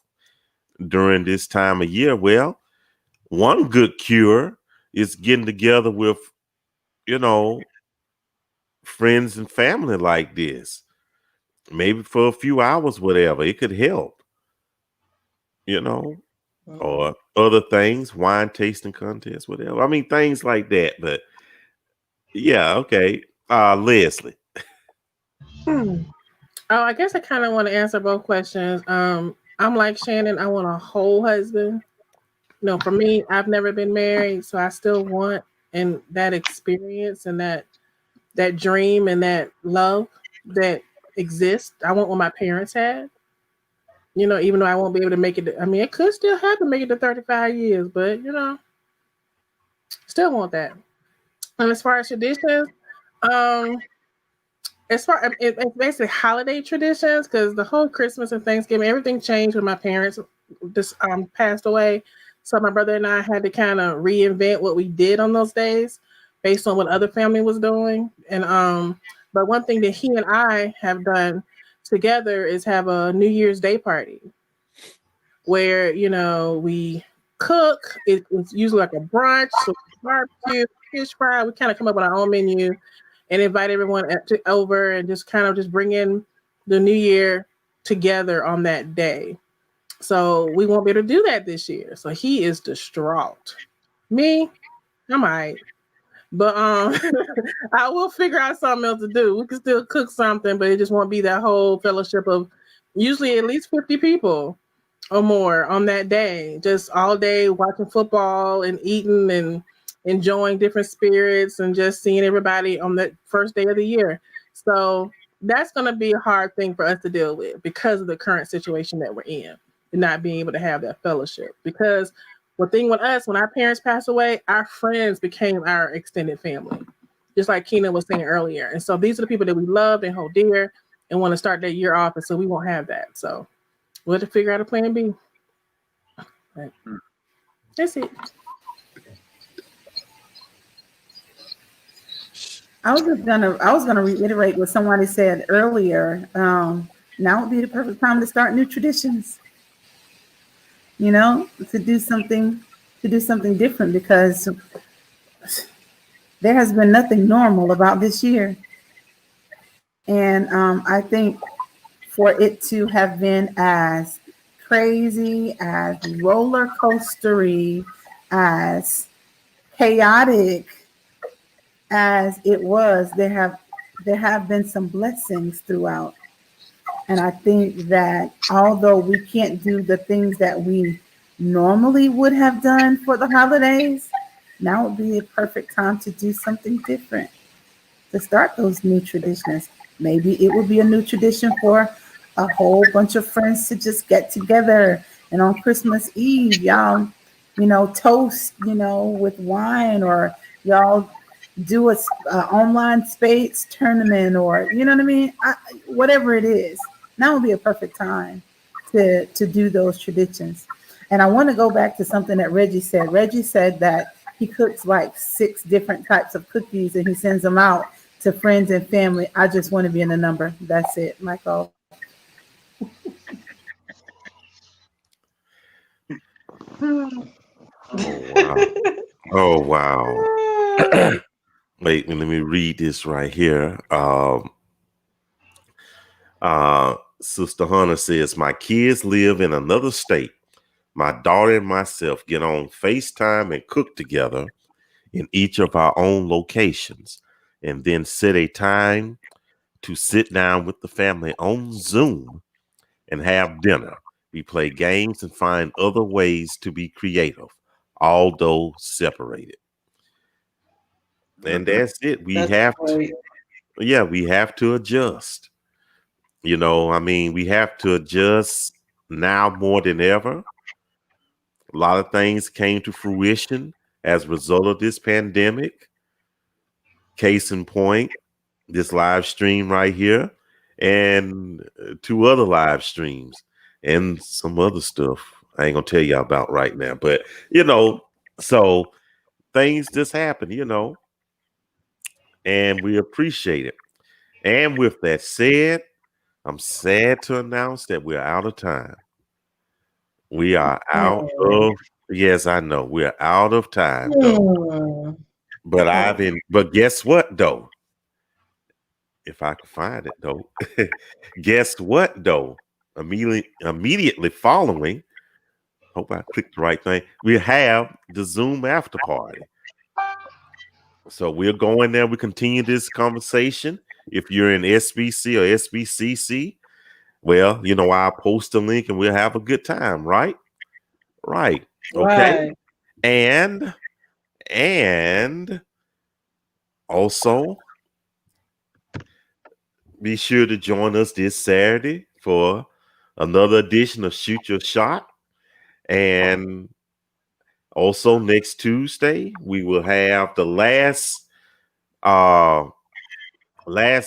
during this time of year. Well, one good cure is getting together with, you know, friends and family like this. Maybe for a few hours, whatever. It could help, you know, or other things, wine tasting contests, whatever. I mean, things like that. But yeah, okay. Leslie. Hmm. Oh, I guess I kind of want to answer both questions. I'm like Shannon. I want a whole husband. No, for me, I've never been married, so I still want and that experience and that dream and that love that exists. I want what my parents had. Even though I won't be able to make it. I mean, it could still happen, make it to 35 years, but still want that. And as far as traditions, um, it's basically holiday traditions because the whole Christmas and Thanksgiving, everything changed when my parents just passed away. So my brother and I had to kind of reinvent what we did on those days based on what other family was doing. And but one thing that he and I have done together is have a New Year's Day party where we cook. It's usually like a brunch, so barbecue, fish fry. We kind of come up with our own menu and invite everyone over and just kind of just bring in the new year together on that day. So we won't be able to do that this year. So he is distraught. Me, I'm all right. But I will figure out something else to do. We can still cook something, but it just won't be that whole fellowship of usually at least 50 people or more on that day, just all day watching football and eating and enjoying different spirits and just seeing everybody on the first day of the year. So that's going to be a hard thing for us to deal with because of the current situation that we're in and not being able to have that fellowship. Because the thing with us, when our parents passed away, our friends became our extended family, just like Keena was saying earlier. And so these are the people that we love and hold dear and want to start their year off. And so we won't have that. So we'll have to figure out a plan B. Right. That's it. I was gonna reiterate what somebody said earlier. Now would be the perfect time to start new traditions. To do something different because there has been nothing normal about this year, and I think for it to have been as crazy, as roller coastery, as chaotic as it was, there have been some blessings throughout. And I think that although we can't do the things that we normally would have done for the holidays, now would be a perfect time to do something different, to start those new traditions. Maybe it would be a new tradition for a whole bunch of friends to just get together and on Christmas Eve, y'all, toast, with wine, or y'all do a online spades tournament, or you know what I mean, whatever it is. Now would be a perfect time to do those traditions. And I want to go back to something that Reggie said. Reggie said that he cooks like 6 different types of cookies and he sends them out to friends and family. I just want to be in the number. That's it, Michael. Oh wow. Oh wow. Wait, let me read this right here. Sister Hunter says, my kids live in another state. My daughter and myself get on FaceTime and cook together in each of our own locations, and then set a time to sit down with the family on Zoom and have dinner. We play games and find other ways to be creative, although separated. And that's it. We That's have to, great. yeah, we have to adjust. I mean, we have to adjust now more than ever. A lot of things came to fruition as a result of this pandemic. Case in point, this live stream right here, and two other live streams, and some other stuff I ain't gonna tell y'all about right now. But so things just happen, and we appreciate it. And with that said, I'm sad to announce that we're out of time. We are out of, yes, I know, we're out of time though. But guess what though? If I can find it though. Guess what though? Immediately following, hope I clicked the right thing. We have the Zoom after party. So we're going there. We continue this conversation. If you're in SBC or SBCC, well, I'll post a link and we'll have a good time, right? Right. Okay. Right. And also be sure to join us this Saturday for another edition of Shoot Your Shot. And also next Tuesday, we will have the last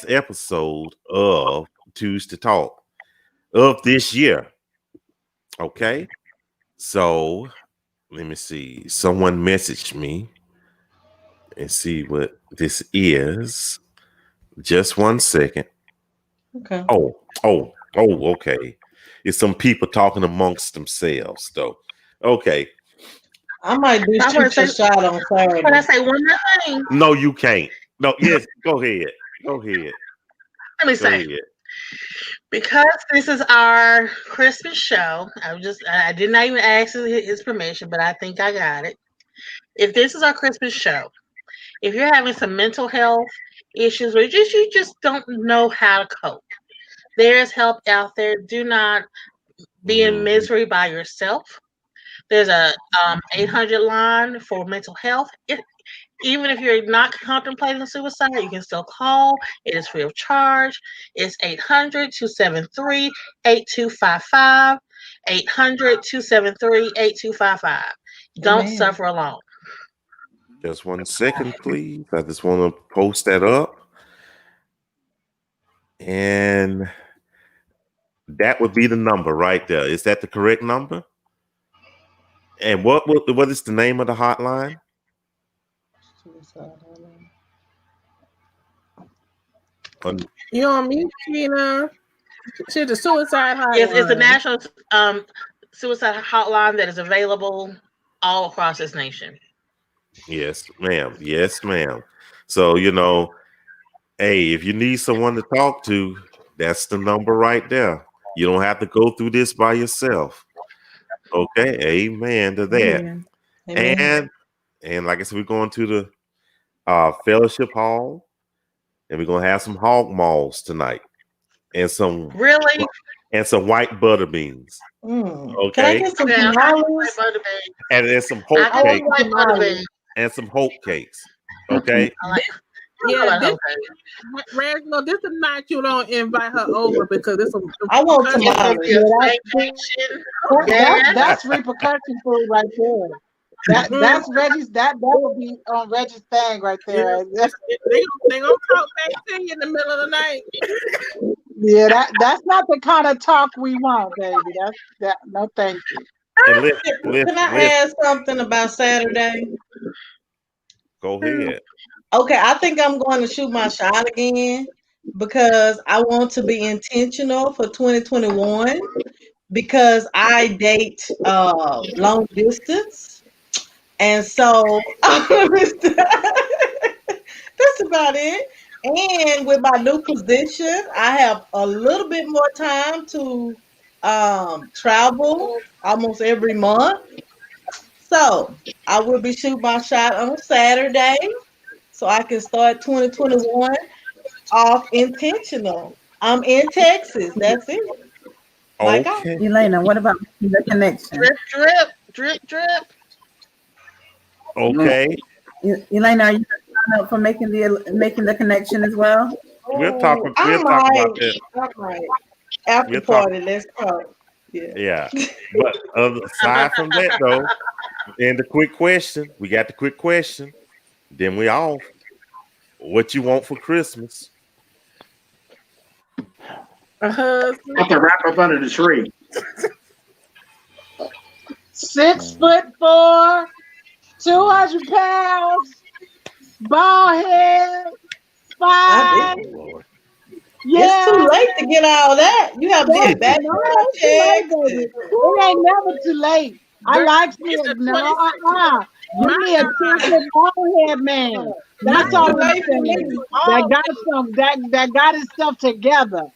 episode of Tuesday Talk of this year. Okay. So let me see. Someone messaged me and see what this is. Just 1 second. Okay. Okay. It's some people talking amongst themselves, though. Okay. I might do shoot your shot on Saturday. Can I say one more thing? No, you can't. No, yes, go ahead. Go ahead. Let me say, because this is our Christmas show, I did not even ask his permission, but I think I got it. If this is our Christmas show, if you're having some mental health issues or you just don't know how to cope, there is help out there. Do not be in misery by yourself. There's a 800 line for mental health. Even if you're not contemplating suicide, you can still call. It is free of charge. It's 800-273-8255. 800-273-8255. Don't suffer alone. Just 1 second, please. I just want to post that up. And that would be the number right there. Is that the correct number? And what is the name of the hotline? You on mute, Gina? She's the suicide hotline. Yes, it's the national suicide hotline that is available all across this nation. Yes, ma'am. Yes, ma'am. So, hey, if you need someone to talk to, that's the number right there. You don't have to go through this by yourself. Okay, amen to that. Amen. And like I said, we're going to the fellowship hall, and we're gonna have some hog maws tonight, and some white butter beans. Okay, can I get some tamales? And there's some hope cakes and some hope cakes. Okay. Reginald, this is not you don't invite her over because this. I want tamales. That's repercussion food right there. That's Reggie's. That will be on Reggie's thing right there. They gonna talk back to you in the middle of the night. Yeah, that's not the kind of talk we want, baby. No, thank you. Can I add something about Saturday? Go ahead. Okay, I think I'm going to shoot my shot again because I want to be intentional for 2021. because I date long distance, and so that's about it. And with my new position, I have a little bit more time to travel almost every month. So I will be shooting my shot on Saturday, so I can start 2021 off intentional. I'm in Texas. That's it. My God. Okay. Elena, what about the connection? Drip, drip, drip, drip. Okay. Elena, are you gonna sign up for making the connection as well? We'll talk. Oh, We'll talk about that. All right. After We'll talk. party, let's talk. Yeah. Yeah. But aside from that, though, and the quick question, we got the quick question. Then we off. What you want for Christmas? A husband. Put the wrap up under the tree. 6'4", 200 pounds, bald head, fine. Lord. It's too late to get all that. You have to get back No, to it's too late, baby. It ain't never too late. I like It's it. a No, 26. Give me a tinted bald head man. That's all I'm saying. That got his stuff together.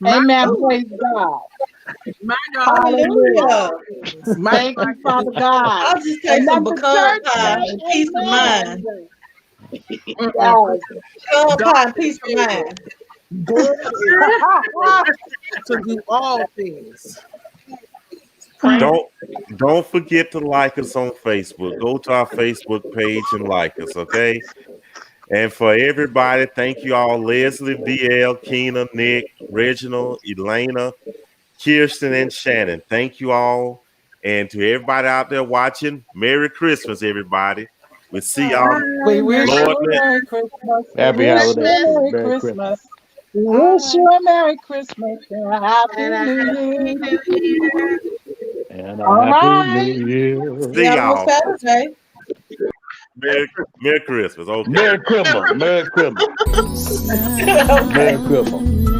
Amen. Praise God. My God. Hallelujah. Thank you, Father God. I'll just take some pecan pie and peace of mind. Pecan pie and peace of mind. To do all things. Don't forget to like us on Facebook. Go to our Facebook page and like us, okay? And for everybody, thank you all, Leslie, VL, Keena, Nick, Reginald, Elena, Kirsten, and Shannon. Thank you all. And to everybody out there watching, Merry Christmas, everybody. We'll see y'all. We wish you Lord, a Merry Christmas. Happy We wish you holidays. a Merry Merry Christmas. We wish you a Merry Christmas and a Happy New Year. And a All happy right. New Year. see Yeah, y'all. on Saturday. Merry Christmas. Okay. Merry Christmas. Merry Christmas. Merry Christmas.